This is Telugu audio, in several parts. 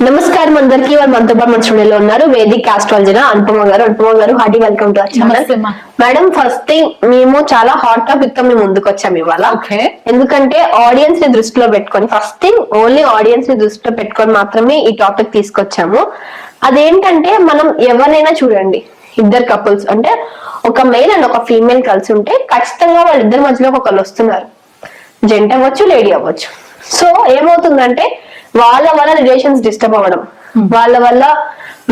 నమస్కారం అందరికి. వాళ్ళు మనతో పాటు మన స్టూడియోలో ఉన్నారు వేదిక్ ఆస్ట్రాలజర్ అనుపమ గారు hearty welcome to our channel. Madam, first thing మేము చాలా హాట్ టాపిక్ తో మేము ముందుకు వచ్చాము ఇవాళ. ఎందుకంటే ఆడియన్స్ ని దృష్టిలో పెట్టుకొని, ఫస్ట్ థింగ్ ఓన్లీ ఆడియన్స్ ని దృష్టిలో పెట్టుకొని మాత్రమే ఈ టాపిక్ తీసుకొచ్చాము. అదేంటంటే, మనం ఎవరైనా చూడండి, ఇద్దరు కపుల్స్ అంటే ఒక మెయిల్ అండ్ ఒక ఫీమేల్ కలిసి ఉంటే ఖచ్చితంగా వాళ్ళిద్దరి మధ్యలో ఒకళ్ళు వస్తున్నారు. జెంట్ అవ్వచ్చు, లేడీ అవ్వచ్చు. సో ఏమవుతుందంటే వాళ్ళ వల్ల రిలేషన్స్ డిస్టర్బ్ అవ్వడం, వాళ్ళ వల్ల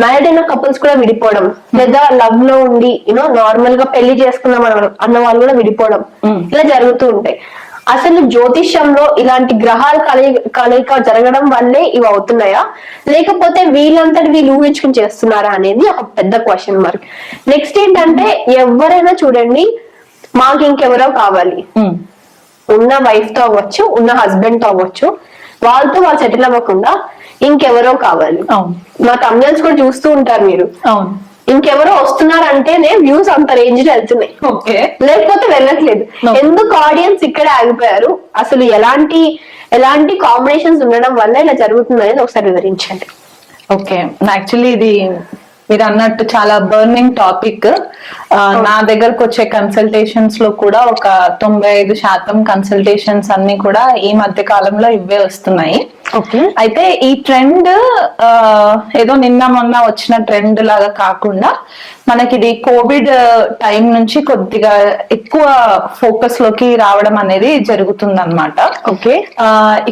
మ్యారీడ్ అయిన కపుల్స్ కూడా విడిపోవడం, లేదా లవ్ లో ఉండి నార్మల్ గా పెళ్లి చేసుకున్నాం అన్న వాళ్ళు కూడా విడిపోవడం, ఇలా జరుగుతూ ఉంటాయి. అసలు జ్యోతిష్యంలో ఇలాంటి గ్రహాల కలయిక జరగడం వల్లే ఇవి అవుతున్నాయా, లేకపోతే వీళ్ళంతటి వీళ్ళు ఊహించుకుని చేస్తున్నారా అనేది ఒక పెద్ద క్వశ్చన్ మార్క్. నెక్స్ట్ ఏంటంటే, ఎవరైనా చూడండి, మాకు ఇంకెవరో కావాలి, ఉన్న వైఫ్ తో అవ్వచ్చు, ఉన్న హస్బెండ్ తో అవ్వచ్చు, వాళ్ళతో వాళ్ళు సెటిల్ అవ్వకుండా ఇంకెవరో కావాలి. మా తమిళన్స్ కూడా చూస్తూ ఉంటారు మీరు, ఇంకెవరో వస్తున్నారు అంటేనే వ్యూస్ అంత రేంజ్ లో వెళ్తున్నాయి, లేకపోతే వెళ్ళట్లేదు. ఎందుకు ఆడియన్స్ ఇక్కడే ఆగిపోయారు? అసలు ఎలాంటి కాంబినేషన్స్ ఉండడం వల్ల ఇలా జరుగుతుంది అనేది ఒకసారి వివరించండి. ఓకే, యాక్చువల్లీ ఇది మీరు అన్నట్టు చాలా బర్నింగ్ టాపిక్. నా దగ్గరకు వచ్చే కన్సల్టేషన్స్ లో కూడా ఒక 95% కన్సల్టేషన్స్ అన్ని కూడా ఈ మధ్య కాలంలో ఇవే వస్తున్నాయి. అయితే ఈ ట్రెండ్ ఏదో నిన్న మొన్న వచ్చిన ట్రెండ్ లాగా కాకుండా, మనకి ఇది కోవిడ్ టైం నుంచి కొద్దిగా ఎక్కువ ఫోకస్ లోకి రావడం అనేది జరుగుతుంది అనమాట.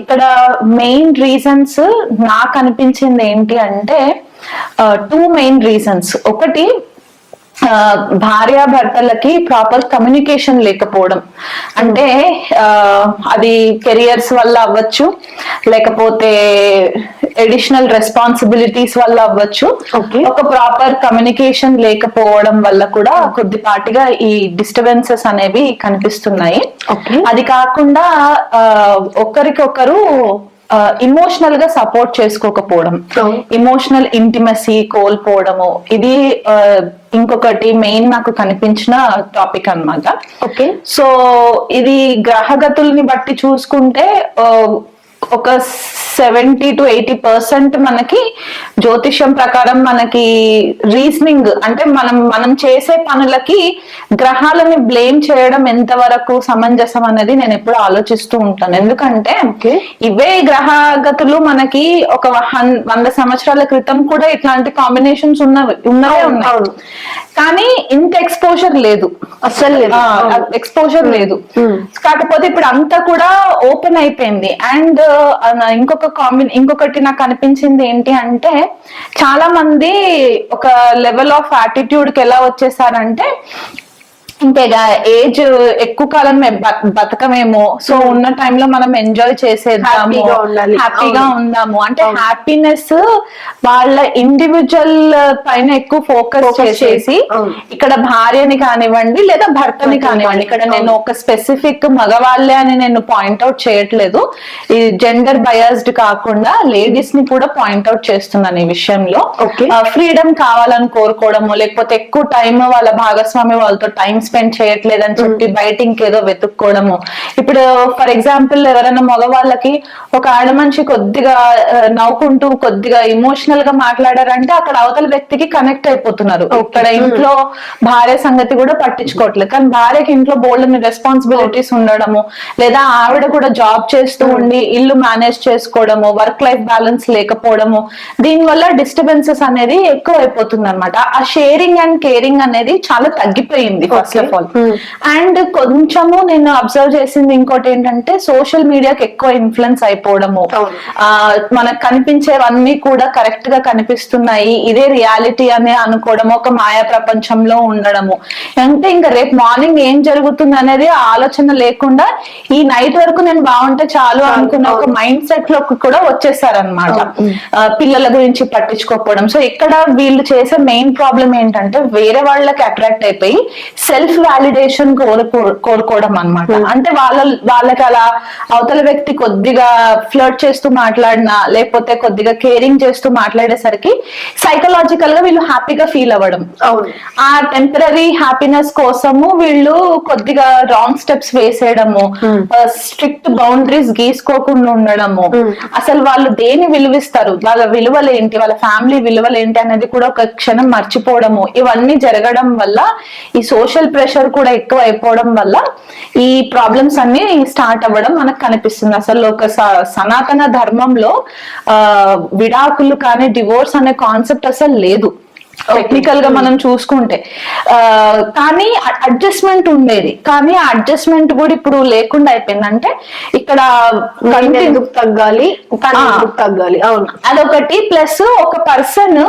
ఇక్కడ మెయిన్ రీజన్స్ నాకు అనిపించింది ఏంటి అంటే, 2 మెయిన్ రీజన్స్. ఒకటి, భార్యాభర్తలకి ప్రాపర్ కమ్యూనికేషన్ లేకపోవడం. అంటే అది కెరియర్స్ వల్ల అవ్వచ్చు, లేకపోతే అడిషనల్ రెస్పాన్సిబిలిటీస్ వల్ల అవ్వచ్చు. ఒక ప్రాపర్ కమ్యూనికేషన్ లేకపోవడం వల్ల కూడా కొద్దిపాటిగా ఈ డిస్టర్బెన్సెస్ అనేవి కనిపిస్తున్నాయి. అది కాకుండా ఒకరికొకరు ఇమోషనల్ గా సపోర్ట్ చేసుకోకపోవడం, ఇమోషనల్ ఇంటిమసీ కోల్పోవడము, ఇది ఇంకొకటి మెయిన్ నాకు కనిపించిన టాపిక్ అన్నమాట. సో ఇది గ్రహగతుల్ని బట్టి చూసుకుంటే ఒక 70 to 80% మనకి జ్యోతిష్యం ప్రకారం మనకి రీజనింగ్ అంటే మనం చేసే పనులకి గ్రహాలని బ్లేమ్ చేయడం ఎంతవరకు సమంజసం అనేది నేను ఎప్పుడు ఆలోచిస్తూ ఉంటాను. ఎందుకంటే ఇవే గ్రహగతులు మనకి ఒక 100 సంవత్సరాల క్రితం కూడా ఇట్లాంటి కాంబినేషన్స్ ఉన్నవే ఉన్నాయి, కానీ ఇంత ఎక్స్పోజర్ లేదు, అసలు ఎక్స్పోజర్ లేదు. కాకపోతే ఇప్పుడు అంతా కూడా ఓపెన్ అయిపోయింది. అండ్ ఇంకొకటి నాకు అనిపించింది ఏంటి అంటే, చాలా మంది ఒక లెవెల్ ఆఫ్ యాటిట్యూడ్ కి ఎలా వచ్చేసారంటే, ఇంకేగా ఏజ్ ఎక్కువ కాలం బతకమేమో, సో ఉన్న టైంలో మనం ఎంజాయ్ చేసేద్దాము, హ్యాపీగా ఉందాము అంటే హ్యాపీనెస్ వాళ్ళ ఇండివిజువల్ పైన ఎక్కువ ఫోకస్ చేసేసి, ఇక్కడ భార్యని కానివ్వండి లేదా భర్తని కానివ్వండి, ఇక్కడ నేను ఒక స్పెసిఫిక్ మగవాళ్ళే అని నేను పాయింట్అవుట్ చేయట్లేదు, ఈ జెండర్ బయాస్డ్ కాకుండా లేడీస్ ని కూడా పాయింట్అవుట్ చేస్తున్నాను ఈ విషయంలో. ఫ్రీడమ్ కావాలని కోరుకోవడము, లేకపోతే ఎక్కువ టైం వాళ్ళ భాగస్వామి వాళ్ళతో టైం స్పెండ్ చేయట్లేదని చెప్పి బయట ఇంకేదో వెతుక్కోవడము. ఇప్పుడు ఫర్ ఎగ్జాంపుల్, ఎవరైనా మగవాళ్ళకి ఒక ఆడ మనిషి కొద్దిగా నవ్వుకుంటూ కొద్దిగా ఇమోషనల్ గా మాట్లాడారంటే అక్కడ అవతల వ్యక్తికి కనెక్ట్ అయిపోతున్నారు. ఇక్కడ ఇంట్లో భార్య సంగతి కూడా పట్టించుకోవట్లేదు, కానీ భార్యకి ఇంట్లో బోల్డ్ రెస్పాన్సిబిలిటీస్ ఉండడము, లేదా ఆవిడ కూడా జాబ్ చేస్తూ ఉండి ఇల్లు మేనేజ్ చేసుకోవడము, వర్క్ లైఫ్ బ్యాలెన్స్ లేకపోవడము, దీనివల్ల డిస్టర్బెన్సెస్ అనేది ఎక్కువ అయిపోతుంది అనమాట. ఆ షేరింగ్ అండ్ కేరింగ్ అనేది చాలా తగ్గిపోయింది ఫస్ట్ ఆఫ్ ఆల్. అండ్ కొంచెము నేను అబ్జర్వ్ చేసింది ఇంకోటి ఏంటంటే, సోషల్ మీడియాకి ఎక్కువ ఇన్ఫ్లుయెన్స్ అయిపోవడము, మనకు కనిపించేవన్నీ కూడా కరెక్ట్ గా కనిపిస్తున్నాయి, ఇదే రియాలిటీ అని అనుకోవడము, ఒక మాయా ప్రపంచంలో ఉండడము. అంటే ఇంకా రేపు మార్నింగ్ ఏం జరుగుతుంది అనేది ఆలోచన లేకుండా ఈ నైట్ వరకు నేను బాగుంటే చాలు అనుకున్న ఒక మైండ్ సెట్ లో కూడా వచ్చేసారనమాట. పిల్లల గురించి పట్టించుకోకపోవడం. సో ఇక్కడ వీళ్ళు చేసే మెయిన్ ప్రాబ్లం ఏంటంటే, వేరే వాళ్ళకి అట్రాక్ట్ అయిపోయి సెల్ఫ్ సెల్ఫ్ వాలిడేషన్ కోరుకోవడం అన్నమాట. అంటే వాళ్ళకి అలా అవతల వ్యక్తి కొద్దిగా ఫ్లర్ట్ చేస్తూ మాట్లాడినా లేకపోతే కొద్దిగా కేరింగ్ చేస్తూ మాట్లాడేసరికి సైకలాజికల్ గా వీళ్ళు హ్యాపీగా ఫీల్ అవ్వడం, ఆ టెంపరీ హ్యాపీనెస్ కోసము వీళ్ళు కొద్దిగా రాంగ్ స్టెప్స్ వేసేయడము, స్ట్రిక్ట్ బౌండరీస్ గీసుకోకుండా ఉండడము, అసలు వాళ్ళు దేని విలువిస్తారు, వాళ్ళ విలువలు ఏంటి, వాళ్ళ ఫ్యామిలీ విలువలు ఏంటి అనేది కూడా ఒక క్షణం మర్చిపోవడము, ఇవన్నీ జరగడం వల్ల ఈ సోషల్ ప్రెషర్ కూడా ఎక్కువ అయిపోవడం వల్ల ఈ ప్రాబ్లమ్స్ అన్ని స్టార్ట్ అవ్వడం మనకు కనిపిస్తుంది. అసలు ఒక సనాతన ధర్మంలో విడాకులు కానీ డివోర్స్ అనే కాన్సెప్ట్ అసలు లేదు టెక్నికల్ గా మనం చూసుకుంటే. కానీ అడ్జస్ట్మెంట్ ఉండేది, కానీ ఆ అడ్జస్ట్మెంట్ కూడా ఇప్పుడు లేకుండా అయిపోయింది. అంటే ఇక్కడ తగ్గాలి తగ్గాలి, అవును అదొకటి. ప్లస్ ఒక పర్సన్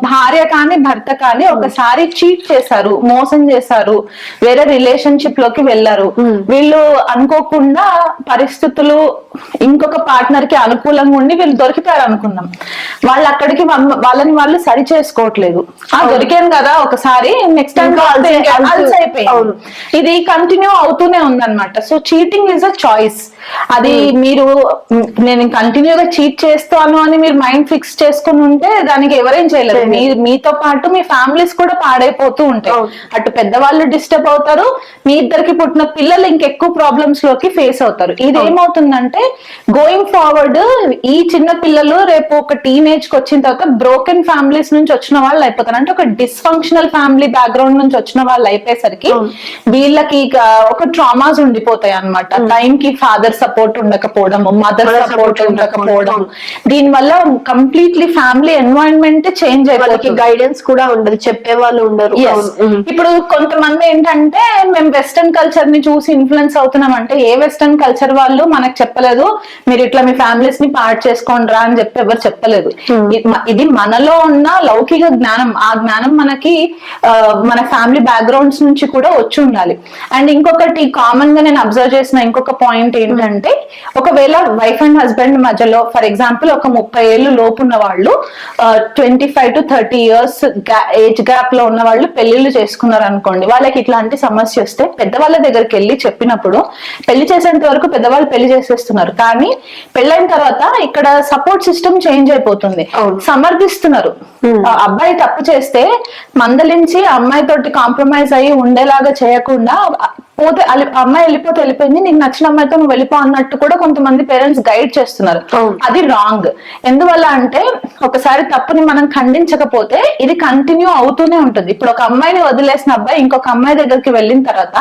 భార్య కానీ భర్త కానీ ఒకసారి చీట్ చేశారు, మోసం చేశారు, వేరే రిలేషన్షిప్ లోకి వెళ్ళారు, వీళ్ళు అనుకోకుండా పరిస్థితులు ఇంకొక పార్ట్నర్ కి అనుకూలంగా ఉండి వీళ్ళు దొరికిపోయారు అనుకున్నాం, వాళ్ళు అక్కడికి వాళ్ళని వాళ్ళు సరి చేసుకోవట్లేదు. దొరికాను కదా ఒకసారి, నెక్స్ట్ టైం అయిపోయింది, ఇది కంటిన్యూ అవుతూనే ఉందన్నమాట. So cheating is a choice. అది మీరు నేను కంటిన్యూగా చీట్ చేస్తాను అని మీరు మైండ్ ఫిక్స్ చేసుకుని ఉంటే దానికి ఎవరేం చేయలేరు. మీతో పాటు మీ ఫ్యామిలీస్ కూడా పాడైపోతూ ఉంటాయి. అటు పెద్దవాళ్ళు డిస్టర్బ్ అవుతారు, మీ ఇద్దరికి పుట్టిన పిల్లలు ఇంకెక్కువ ప్రాబ్లమ్స్ లోకి ఫేస్ అవుతారు. ఇది ఏమవుతుందంటే గోయింగ్ ఫార్వర్డ్ ఈ చిన్న పిల్లలు రేపు ఒక టీనేజ్ కి వచ్చిన తర్వాత బ్రోకెన్ ఫ్యామిలీస్ నుంచి వచ్చిన వాళ్ళు అయిపోతారు. అంటే ఒక డిస్ఫంక్షనల్ ఫ్యామిలీ బ్యాక్గ్రౌండ్ నుంచి వచ్చిన వాళ్ళు అయిపోయేసరికి వీళ్ళకి ఒక ట్రామాస్ ఉండిపోతాయి అన్నమాట. టైం కి ఫాదర్ సపోర్ట్ ఉండకపోవడం, మదర్ సపోర్ట్ ఉండకపోవడం, దీని వల్ల కంప్లీట్లీ ఫ్యామిలీ ఎన్వైరన్మెంట్ చేంజ్ అయిపోయి గైడెన్స్ కూడా ఉండదు, చెప్పే వాళ్ళు ఉండరు. ఇప్పుడు కొంతమంది ఏంటంటే మేము వెస్టర్న్ కల్చర్ ని చూసి ఇన్ఫ్లుయెన్స్ అవుతున్నాం అంటే, ఏ వెస్టర్న్ కల్చర్ వాళ్ళు మనకు చెప్పలేదు మీరు ఇట్లా మీ ఫ్యామిలీస్ ని పార్ట్ చేసుకోండి రా అని చెప్పి ఎవరు చెప్పలేదు. ఇది మనలో ఉన్న లౌకిక జ్ఞానం, ఆ జ్ఞానం మనకి మన ఫ్యామిలీ బ్యాక్గ్రౌండ్స్ నుంచి కూడా వచ్చి ఉండాలి. అండ్ ఇంకొకటి కామన్ గా నేను అబ్జర్వ్ చేసిన ఇంకొక పాయింట్ ఏంటంటే, ఒకవేళ వైఫ్ అండ్ హస్బెండ్ మధ్యలో ఫర్ ఎగ్జాంపుల్ ఒక 30 ఏళ్ళు లోపు ఉన్న వాళ్ళు 25 to 30 years ఏజ్ గ్యాప్ లో ఉన్న వాళ్ళు పెళ్లిళ్ళు చేసుకున్నారు అనుకోండి, వాళ్ళకి ఇట్లాంటి సమస్య వస్తే పెద్దవాళ్ళ దగ్గరికి వెళ్ళి చెప్పినప్పుడు పెళ్లి చేసేంత వరకు పెద్దవాళ్ళు పెళ్లి చేసేస్తున్నారు, కానీ పెళ్ళైన తర్వాత ఇక్కడ సపోర్ట్ సిస్టమ్ చేంజ్ అయిపోతుంది. సమర్థిస్తున్నారు. అబ్బాయి తప్పు చేస్తే మందలించి అమ్మాయి తోటి కాంప్రమైజ్ అయ్యి ఉండేలాగా చేయకుండా, పోతే అమ్మాయి వెళ్ళిపోతే వెళ్ళిపోయింది, నీకు నచ్చిన అమ్మాయితో నువ్వు వెళ్ళిపో అన్నట్టు కూడా కొంతమంది పేరెంట్స్ గైడ్ చేస్తున్నారు. అది రాంగ్. ఎందువల్ల అంటే ఒకసారి తప్పుని మనం ఖండించకపోతే ఇది కంటిన్యూ అవుతూనే ఉంటుంది. ఇప్పుడు ఒక అమ్మాయిని వదిలేసిన అబ్బాయి ఇంకొక అమ్మాయి దగ్గరికి వెళ్ళిన తర్వాత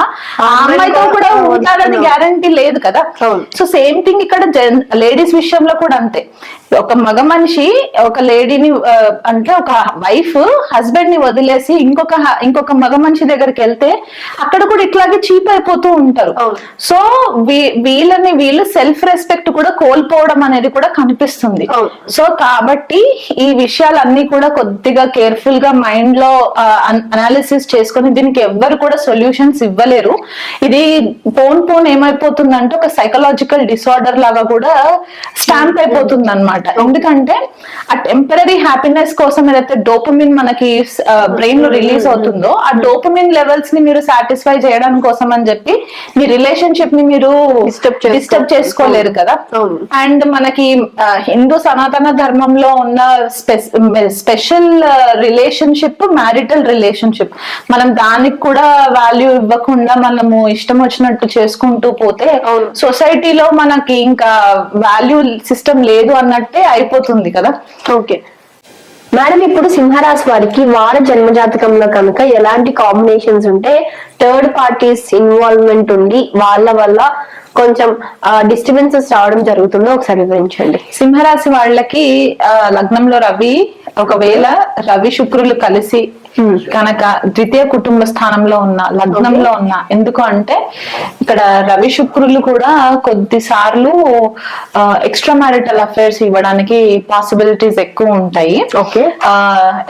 ఆ అమ్మాయితో కూడా ఉంటాడని గ్యారంటీ లేదు కదా. సో సేమ్ థింగ్ ఇక్కడ లేడీస్ విషయంలో కూడా అంతే. ఒక మగ మనిషి ఒక లేడీని అంటే ఒక వైఫ్ హస్బెండ్ ని వదిలేసి ఇంకొక మగ మనిషి దగ్గరికి వెళ్తే అక్కడ కూడా ఇట్లాగే చీప్ అయిపోతూ ఉంటారు. సో వీళ్ళు సెల్ఫ్ రెస్పెక్ట్ కూడా కోల్పోవడం అనేది కూడా కనిపిస్తుంది. సో కాబట్టి ఈ విషయాలన్నీ కూడా కొద్దిగా కేర్ఫుల్ గా మైండ్ లో అనాలిసిస్ చేసుకొని దీనికి ఎవ్వరు కూడా సొల్యూషన్స్ ఇవ్వలేరు. ఇది పోన్ ఏమైపోతుందంటే ఒక సైకలాజికల్ డిసార్డర్ లాగా కూడా స్టాంప్ అయిపోతుంది అన్నమాట. ఎందుకంటే ఆ టెంపరీ హ్యాపీనెస్ కోసం ఏదైతే డోపమిన్ మనకి బ్రెయిన్ లో రిలీజ్ అవుతుందో, ఆ డోపమిన్ లెవెల్స్ ని మీరు సాటిస్ఫై చేయడం కోసం అని చెప్పి మీ రిలేషన్షిప్ ని మీరు డిస్టర్బ్ చేసుకోలేరు కదా. అండ్ మనకి హిందూ సనాతన ధర్మంలో ఉన్న స్పెషల్ రిలేషన్షిప్ మ్యారిటల్ రిలేషన్షిప్. మనం దానికి కూడా వాల్యూ ఇవ్వకుండా మనము ఇష్టం వచ్చినట్టు చేసుకుంటూ పోతే సొసైటీలో మనకి ఇంకా వాల్యూ సిస్టమ్ లేదు అన్నట్టే అయిపోతుంది కదా. ఓకే మేడం, ఇప్పుడు సింహరాశి వారికి వార జన్మజాతకంలో కనుక ఎలాంటి కాంబినేషన్స్ ఉంటే థర్డ్ పార్టీస్ ఇన్వాల్వ్మెంట్ ఉండి వాళ్ళ వల్ల కొంచెం డిస్టర్బెన్సెస్ రావడం జరుగుతుందో ఒకసారి వివరించండి. సింహరాశి వాళ్ళకి లగ్నంలో రవి, ఒకవేళ రవి శుక్రులు కలిసి కనుక ద్వితీయ కుటుంబ స్థానంలో ఉన్న లగ్నంలో ఉన్న, ఎందుకు అంటే ఇక్కడ రవి శుక్రులు కూడా కొద్దిసార్లు ఎక్స్ట్రా మ్యారిటల్ అఫైర్స్ ఇవ్వడానికి పాసిబిలిటీస్ ఎక్కువ ఉంటాయి.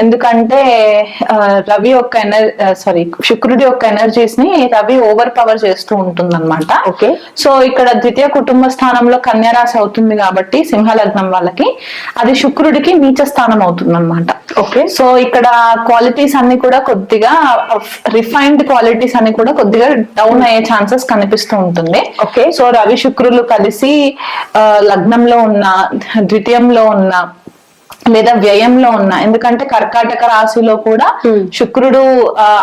ఎందుకంటే రవి యొక్క శుక్రుడి యొక్క ఎనర్జీ ఎనర్జీస్ ని రవి ఓవర్ పవర్ చేస్తూ ఉంటుంది అనమాట. ఓకే. సో ఇక్కడ ద్వితీయ కుటుంబ స్థానంలో కన్యా రాశి అవుతుంది కాబట్టి సింహ లగ్నం వాళ్ళకి అది శుక్రుడికి నీచ స్థానం అవుతుంది అనమాట. ఓకే. సో ఇక్కడ క్వాలిటీస్ అన్ని కూడా కొద్దిగా రిఫైన్డ్ క్వాలిటీస్ అన్ని కూడా కొద్దిగా డౌన్ అయ్యే ఛాన్సెస్ కనిపిస్తూ ఉంటుంది. ఓకే. సో రవి శుక్రులు కలిసి లగ్నంలో ఉన్న, ద్వితీయంలో ఉన్న లేదా వ్యయంలో ఉన్న, ఎందుకంటే కర్కాటక రాశిలో కూడా శుక్రుడు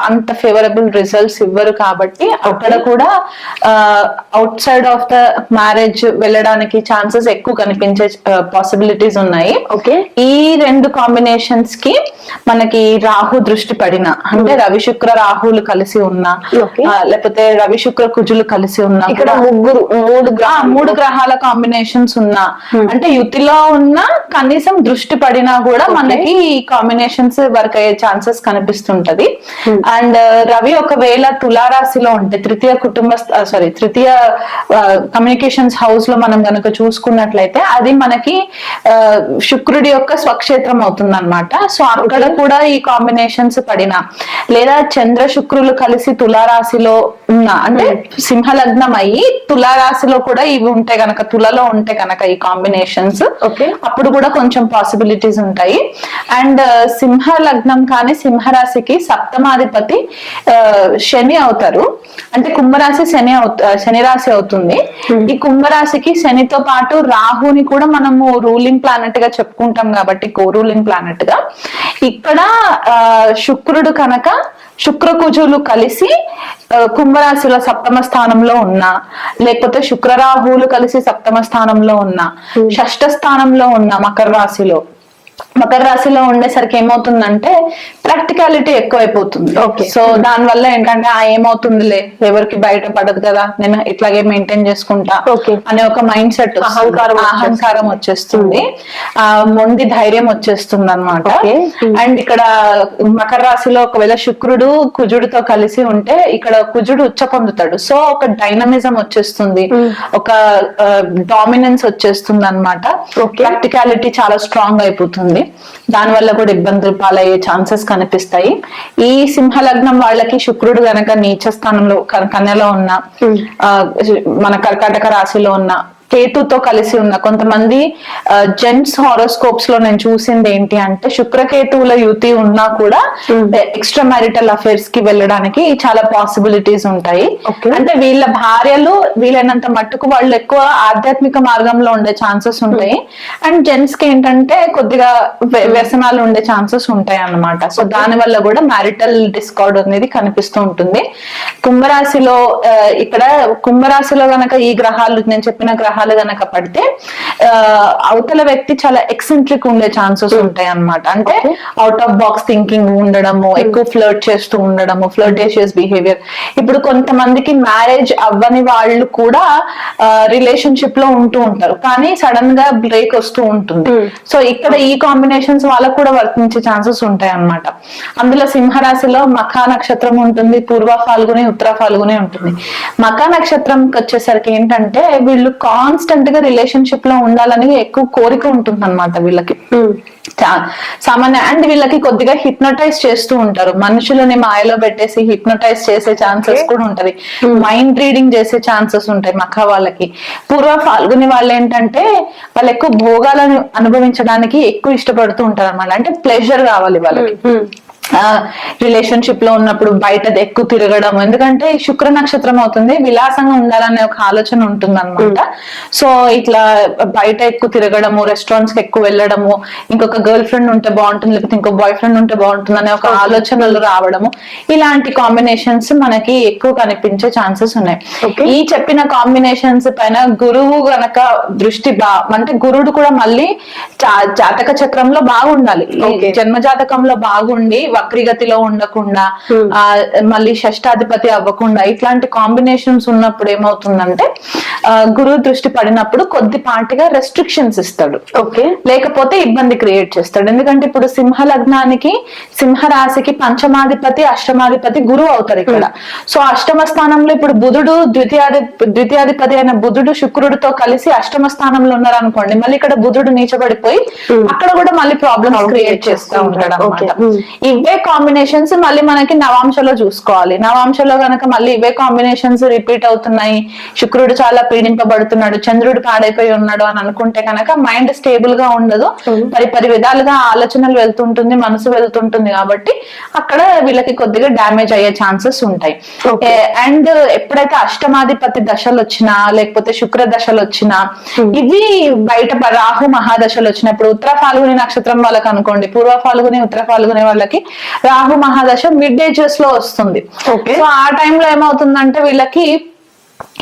అంత ఫేవరబుల్ రిజల్ట్స్ ఇవ్వరు కాబట్టి అక్కడ కూడా out side of the marriage వెళ్ళడానికి ఛాన్సెస్ ఎక్కువ కనిపించే పాసిబిలిటీస్ ఉన్నాయి. ఓకే. ఈ రెండు కాంబినేషన్స్ కి మనకి రాహు దృష్టి పడిన, అంటే రవి శుక్ర రాహులు కలిసి ఉన్నా, లేకపోతే రవి శుక్ర కుజులు కలిసి ఉన్నా, ఇక్కడ మూడు గ్రహాల కాంబినేషన్స్ ఉన్నా, అంటే యుతిలో ఉన్న కనీసం దృష్టి పడినా కూడా మనకి ఈ కాంబినేషన్స్ వర్క్ అయ్యే ఛాన్సెస్ కనిపిస్తుంటది. అండ్ రవి ఒకవేళ తులారాశిలో ఉంటే తృతీయ కమ్యూనికేషన్స్ హౌస్ లో మనం గనక చూసుకున్నట్లయితే అది మనకి శుక్రుడి యొక్క స్వక్షేత్రం అవుతుంది అనమాట. సో అక్కడ కూడా ఈ కాంబినేషన్స్ పడినా, లేదా చంద్ర శుక్రులు కలిసి తులారాశిలో ఉన్న, అంటే సింహ లగ్నం అయ్యి తులారాశిలో కూడా ఇవి ఉంటే గనక, తులలో ఉంటే గనక ఈ కాంబినేషన్స్, అప్పుడు కూడా కొంచెం పాసిబిలిటీస్ ఉంటాయి. అండ్ సింహ లగ్నం కానీ సింహరాశికి సప్తమాధిపతి శని అవుతారు, అంటే కుంభరాశి శని రాశి అవుతుంది. ఈ కుంభరాశికి శనితో పాటు రాహుని కూడా మనము రూలింగ్ ప్లానెట్ గా చెప్పుకుంటాం కాబట్టి, కో రూలింగ్ ప్లానెట్ గా ఇక్కడ శుక్రుడు కనుక శుక్రకుజులు కలిసి కుంభరాశిలో సప్తమ స్థానంలో ఉన్నా, లేకపోతే శుక్రరాహువులు కలిసి సప్తమ స్థానంలో ఉన్నా, షష్ఠ స్థానంలో ఉన్నా మకర రాశిలో ఉండేసరికి ఏమవుతుందంటే ప్రాక్టికాలిటీ ఎక్కువైపోతుంది. సో దాని వల్ల ఏంటంటే ఏమవుతుందిలే, ఎవరికి బయట పడదు కదా, నేను ఇట్లాగే మెయింటైన్ చేసుకుంటా అనే ఒక మైండ్ సెట్, అహంకారం వచ్చేస్తుంది, మొండి ధైర్యం వచ్చేస్తుంది అనమాట. అండ్ ఇక్కడ మకర రాశిలో ఒకవేళ శుక్రుడు కుజుడితో కలిసి ఉంటే ఇక్కడ కుజుడు ఉచ్చ పొందుతాడు. సో ఒక డైనమిజం వచ్చేస్తుంది, ఒక డామినెన్స్ వచ్చేస్తుంది అనమాట. ప్రాక్టికాలిటీ చాలా స్ట్రాంగ్ అయిపోతుంది. దాని వల్ల కూడా ఇబ్బందులు పాలయ్యే ఛాన్సెస్ కనిపిస్తాయి. ఈ సింహ లగ్నం వాళ్ళకి శుక్రుడు గనక నీచ స్థానంలో కన్యలో ఉన్న, మన కర్కాటక రాశిలో ఉన్న, కేతుతో కలిసి ఉన్న, కొంతమంది జెంట్స్ హారోస్కోప్స్ లో నేను చూసింది ఏంటి అంటే శుక్రకేతువుల యుతి ఉన్నా కూడా ఎక్స్ట్రా మ్యారిటల్ అఫైర్స్ కి వెళ్ళడానికి చాలా పాసిబిలిటీస్ ఉంటాయి. అంటే వీళ్ళ భార్యలు వీళ్ళైనంత మట్టుకు వాళ్ళు ఎక్కువ ఆధ్యాత్మిక మార్గంలో ఉండే ఛాన్సెస్ ఉంటాయి. అండ్ జెంట్స్ కి ఏంటంటే కొద్దిగా వ్యసనాలు ఉండే ఛాన్సెస్ ఉంటాయి అన్నమాట. సో దాని వల్ల కూడా మ్యారిటల్ డిస్కార్డ్ అనేది కనిపిస్తూ ఉంటుంది. కుంభరాశిలో ఇక్కడ కుంభరాశిలో గనక ఈ గ్రహాలు, నేను చెప్పిన గ్రహాలు గనక పడితే అవతల వ్యక్తి చాలా ఎక్సెంట్రిక్ ఉండే ఛాన్సెస్ ఉంటాయి అన్నమాట. అంటే అవుట్ ఆఫ్ బాక్స్ థింకింగ్ ఉండడము, ఎక్కువ ఫ్లర్ట్ చేస్తూ ఉండడము, ఫ్లర్టేషియస్ బిహేవియర్. ఇప్పుడు కొంతమందికి మ్యారేజ్ అవ్వని వాళ్ళు కూడా రిలేషన్షిప్ లో ఉంటూ ఉంటారు, కానీ సడన్ గా బ్రేక్ వస్తూ ఉంటుంది. సో ఇక్కడ ఈ కాంబినేషన్స్ వాళ్ళకు కూడా వర్తించే ఛాన్సెస్ ఉంటాయి అన్నమాట. అందులో సింహరాశిలో మఖా నక్షత్రం ఉంటుంది, పూర్వ ఫాల్గుని, ఉత్తర ఫాల్గుని ఉంటుంది. మఖా నక్షత్రంకి వచ్చేసరికి ఏంటంటే వీళ్ళు కాన్స్టెంట్ గా రిలేషన్షిప్ లో ఉండాలని ఎక్కువ కోరిక ఉంటుంది అనమాట వీళ్ళకి సామాన్య. అండ్ వీళ్ళకి కొద్దిగా హిప్నటైజ్ చేస్తూ ఉంటారు, మనుషులని మాయలో పెట్టేసి హిప్నటైజ్ చేసే ఛాన్సెస్ కూడా ఉంటది, మైండ్ రీడింగ్ చేసే ఛాన్సెస్ ఉంటాయి మఖా వాళ్ళకి. పూర్వ ఫాల్గుని వాళ్ళు ఏంటంటే వాళ్ళు ఎక్కువ భోగాలను అనుభవించడానికి ఎక్కువ ఇష్టపడుతూ ఉంటారు అనమాట. అంటే ప్లెజర్ కావాలి వాళ్ళకి. రిలేషన్షిప్ లో ఉన్నప్పుడు బయట ఎక్కువ తిరగడం, ఎందుకంటే శుక్ర నక్షత్రం అవుతుంది, విలాసంగా ఉండాలనే ఒక ఆలోచన ఉంటుంది అనమాట. సో ఇట్లా బయట ఎక్కువ తిరగడము, రెస్టారెంట్స్ కి ఎక్కువ వెళ్ళడము, ఇంకొక గర్ల్ ఫ్రెండ్ ఉంటే బాగుంటుంది, లేకపోతే ఇంకో బాయ్ ఫ్రెండ్ ఉంటే బాగుంటుంది అనే ఒక ఆలోచనలు రావడము, ఇలాంటి కాంబినేషన్స్ మనకి ఎక్కువ కనిపించే ఛాన్సెస్ ఉన్నాయి. ఈ చెప్పిన కాంబినేషన్స్ పైన గురువు గనక దృష్టి అంటే గురుడు కూడా మళ్ళీ జాతక చక్రంలో బాగుండాలి, జన్మ జాతకంలో బాగుండి వక్రిగతిలో ఉండకుండా, మళ్ళీ షష్టాధిపతి అవ్వకుండా, ఇట్లాంటి కాంబినేషన్స్ ఉన్నప్పుడు ఏమవుతుందంటే గురువు దృష్టి పడినప్పుడు కొద్దిపాటిగా రెస్ట్రిక్షన్స్ ఇస్తాడు, లేకపోతే ఇబ్బంది క్రియేట్ చేస్తాడు. ఎందుకంటే ఇప్పుడు సింహ లగ్నానికి, సింహ రాశికి పంచమాధిపతి, అష్టమాధిపతి గురువు అవుతారు ఇక్కడ. సో అష్టమ స్థానంలో ఇప్పుడు బుధుడు ద్వితీయాధిపతి అయిన బుధుడు శుక్రుడితో కలిసి అష్టమ స్థానంలో ఉన్నారు అనుకోండి, మళ్ళీ ఇక్కడ బుధుడు నీచబడిపోయి అక్కడ కూడా మళ్ళీ ప్రాబ్లమ్స్ క్రియేట్ చేస్తూ ఉంటాడు అనమాట. ఇవే ఇవే కాంబినేషన్స్ మళ్ళీ మనకి నవాంశలో చూసుకోవాలి. నవాంశలో గనక మళ్ళీ ఇవే కాంబినేషన్స్ రిపీట్ అవుతున్నాయి, శుక్రుడు చాలా పీడింపబడుతున్నాడు, చంద్రుడు పాడైపోయి ఉన్నాడు అని అనుకుంటే కనుక మైండ్ స్టేబుల్ గా ఉండదు, పరి విధాలుగా ఆలోచనలు వెళ్తుంటుంది, మనసు వెళ్తుంటుంది. కాబట్టి అక్కడ వీళ్ళకి కొద్దిగా డ్యామేజ్ అయ్యే ఛాన్సెస్ ఉంటాయి. అండ్ ఎప్పుడైతే అష్టమాధిపతి దశలు వచ్చినా లేకపోతే శుక్ర దశలు వచ్చినా, ఇవి బయట రాహు మహాదశలు వచ్చినప్పుడు ఉత్తర ఫాల్గుని నక్షత్రం వాళ్ళకి అనుకోండి, పూర్వ ఫాల్గుని ఉత్తర ఫాల్గుని వాళ్ళకి రాహు మహాదశ మిడ్ ఏజెస్ లో వస్తుంది. సో ఆ టైంలో ఏమవుతుందంటే వీళ్ళకి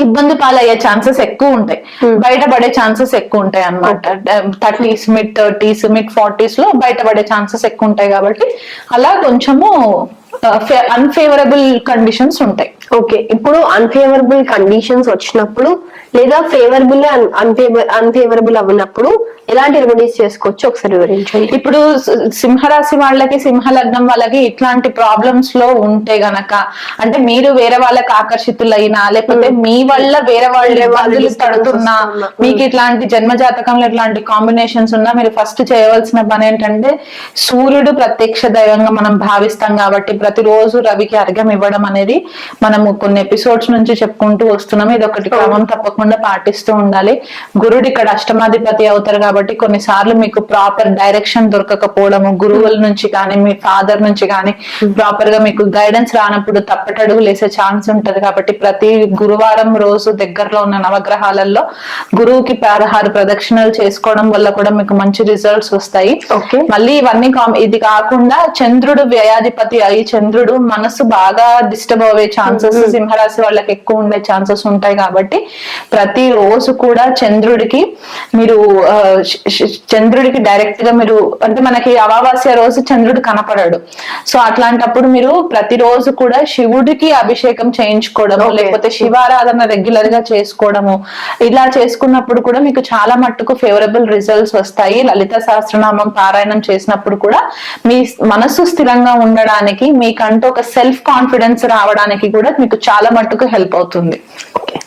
ఇబ్బంది పాలయ్యే ఛాన్సెస్ ఎక్కువ ఉంటాయి, బయటపడే ఛాన్సెస్ ఎక్కువ ఉంటాయి అన్నమాట. 30s mid 30s mid 40s లో బయటపడే ఛాన్సెస్ ఎక్కువ ఉంటాయి. కాబట్టి అలా కొంచెము అన్ఫేవరబుల్ కండిషన్స్ ఉంటాయి. ఓకే, ఇప్పుడు అన్ఫేవరబుల్ కండిషన్స్ వచ్చినప్పుడు లేదా ఫేవరబుల్ అన్ఫేవరబుల్ అవ్వనప్పుడు ఎలాంటి రెమెడీస్ చేసుకోవచ్చు ఒకసారి వివరించండి. ఇప్పుడు సింహరాశి వాళ్ళకి, సింహలగ్నం వాళ్ళకి ఇట్లాంటి ప్రాబ్లమ్స్ లో ఉంటే గనక, అంటే మీరు వేరే వాళ్ళకి ఆకర్షితులైనా లేకపోతే మీ వల్ల వేరే వాళ్ళు ఇబ్బందులు పడుతున్నా, మీకు ఇట్లాంటి జన్మ జాతకంలో ఇట్లాంటి కాంబినేషన్స్ ఉన్నా, మీరు ఫస్ట్ చేయవలసిన పని ఏంటంటే సూర్యుడు ప్రత్యక్ష దైవంగా మనం భావిస్తాం కాబట్టి ప్రతిరోజు రవికి అర్ఘ్యం ఇవ్వడం అనేది మనము కొన్ని ఎపిసోడ్స్ నుంచి చెప్పుకుంటూ వస్తున్నాం. ఇది ఒకటి క్రమం తప్పకుండా పాటిస్తూ ఉండాలి. గురుడు ఇక్కడ అష్టమాధిపతి అవుతారు కాబట్టి కొన్నిసార్లు మీకు ప్రాపర్ డైరెక్షన్ దొరకకపోవడము, గురువుల నుంచి కానీ మీ ఫాదర్ నుంచి కానీ ప్రాపర్ గా మీకు గైడెన్స్ రానప్పుడు తప్పటడుగు లేసే ఛాన్స్ ఉంటది. కాబట్టి ప్రతి గురువారం రోజు దగ్గరలో ఉన్న నవగ్రహాలలో గురువుకి 16 ప్రదక్షిణలు చేసుకోవడం వల్ల కూడా మీకు మంచి రిజల్ట్స్ వస్తాయి. మళ్ళీ ఇవన్నీ ఇది కాకుండా చంద్రుడు వ్యయాధిపతి అయి చంద్రుడు మనసు బాగా డిస్టర్బ్ అయ్యే ఛాన్సెస్ సింహరాశి వాళ్ళకి ఎక్కువ ఉండే ఛాన్సెస్ ఉంటాయి. కాబట్టి ప్రతి రోజు కూడా చంద్రుడికి మీరు చంద్రుడికి డైరెక్ట్ గా మీరు, అంటే మనకి అమావాస్య రోజు చంద్రుడు కనపడాడు, సో అట్లాంటప్పుడు మీరు ప్రతిరోజు కూడా శివుడికి అభిషేకం చేయించుకోవడము, లేకపోతే శివారాధన రెగ్యులర్ గా చేసుకోవడము, ఇలా చేసుకున్నప్పుడు కూడా మీకు చాలా మట్టుకు ఫేవరబుల్ రిజల్ట్స్ వస్తాయి. లలిత సహస్రనామం పారాయణం చేసినప్పుడు కూడా మీ మనస్సు స్థిరంగా ఉండడానికి, మీకంటూ ఒక సెల్ఫ్ కాన్ఫిడెన్స్ రావడానికి కూడా మీకు చాలా మట్టుకు హెల్ప్ అవుతుంది. ఓకే.